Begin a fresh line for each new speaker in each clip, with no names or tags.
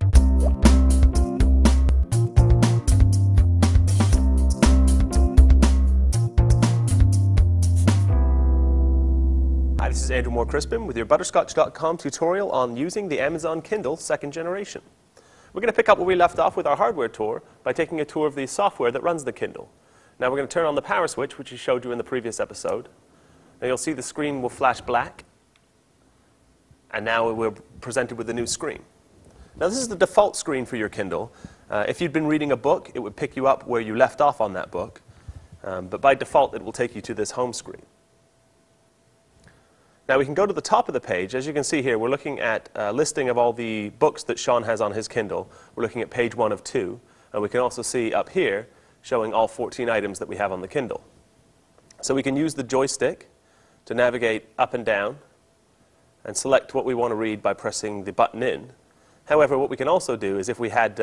Hi, this is Andrew Moore-Crispin with your butterscotch.com tutorial on using the Amazon Kindle 2nd generation. We're going to pick up where we left off with our hardware tour by taking a tour of the software that runs the Kindle. Now we're going to turn on the power switch, which we showed you in the previous episode. Now you'll see the screen will flash black, and now we're presented with a new screen. Now this is the default screen for your Kindle. If you'd been reading a book, it would pick you up where you left off on that book, but by default it will take you to this home screen. Now we can go to the top of the page. As you can see here, we're looking at a listing of all the books that Sean has on his Kindle. We're looking at page 1 of 2. And we can also see up here showing all 14 items that we have on the Kindle. So we can use the joystick to navigate up and down and select what we want to read by pressing the button in. However, what we can also do is if we had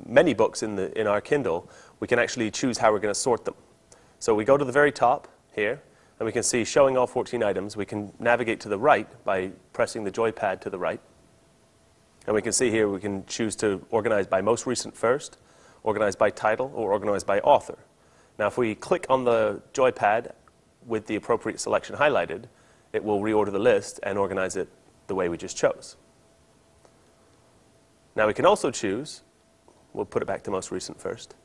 many books in our Kindle, we can actually choose how we're going to sort them. So we go to the very top here, and we can see showing all 14 items. We can navigate to the right by pressing the joypad to the right. And we can see here we can choose to organize by most recent first, organize by title, or organize by author. Now if we click on the joypad with the appropriate selection highlighted, it will reorder the list and organize it the way we just chose. Now we can also choose, we'll put it back to most recent first,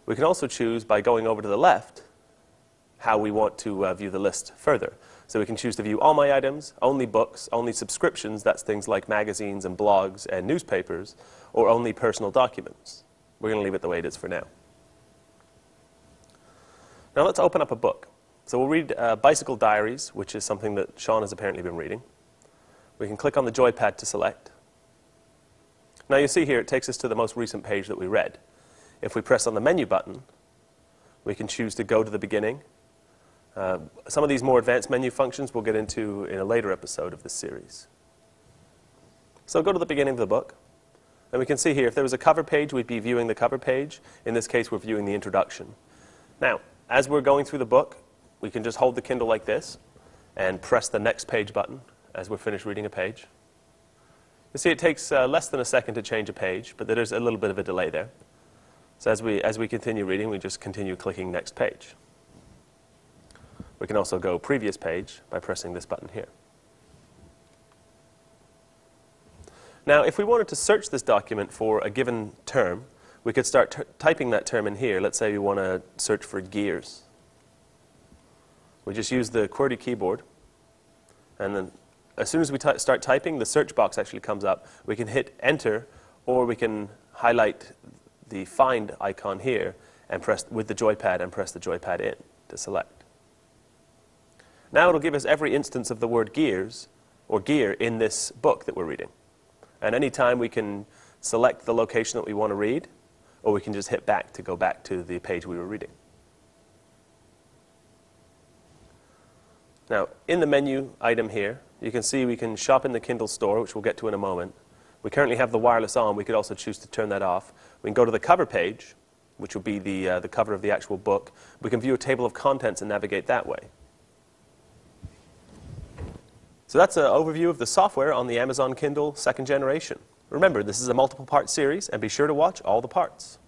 we can also choose by going over to the left how we want to view the list further. So we can choose to view all my items, only books, only subscriptions, that's things like magazines and blogs and newspapers, or only personal documents. We're going to leave it the way it is for now. Now let's open up a book. So we'll read Bicycle Diaries, which is something that Sean has apparently been reading. We can click on the joypad to select. Now you see here it takes us to the most recent page that we read. If we press on the menu button, we can choose to go to the beginning. Some of these more advanced menu functions we'll get into in a later episode of this series. So go to the beginning of the book, and we can see here if there was a cover page, we'd be viewing the cover page. In this case, we're viewing the introduction. Now, as we're going through the book, we can just hold the Kindle like this and press the next page button as we're finished reading a page. You see it takes less than a second to change a page, but there's a little bit of a delay there. So as we continue reading, we just continue clicking next page. We can also go previous page by pressing this button here. Now, if we wanted to search this document for a given term, we could start typing that term in here. Let's say we want to search for gears. We just use the QWERTY keyboard, and then as soon as we start typing, the search box actually comes up. We can hit enter, or we can highlight the find icon here and press with the joypad and press the joypad in to select. Now it'll give us every instance of the word gears or gear in this book that we're reading. And anytime we can select the location that we want to read, or we can just hit back to go back to the page we were reading. Now in the menu item here, you can see we can shop in the Kindle store, which we'll get to in a moment. We currently have the wireless on. We could also choose to turn that off. We can go to the cover page, which will be the cover of the actual book. We can view a table of contents and navigate that way. So that's an overview of the software on the Amazon Kindle 2nd generation. Remember, this is a multiple part series, and be sure to watch all the parts.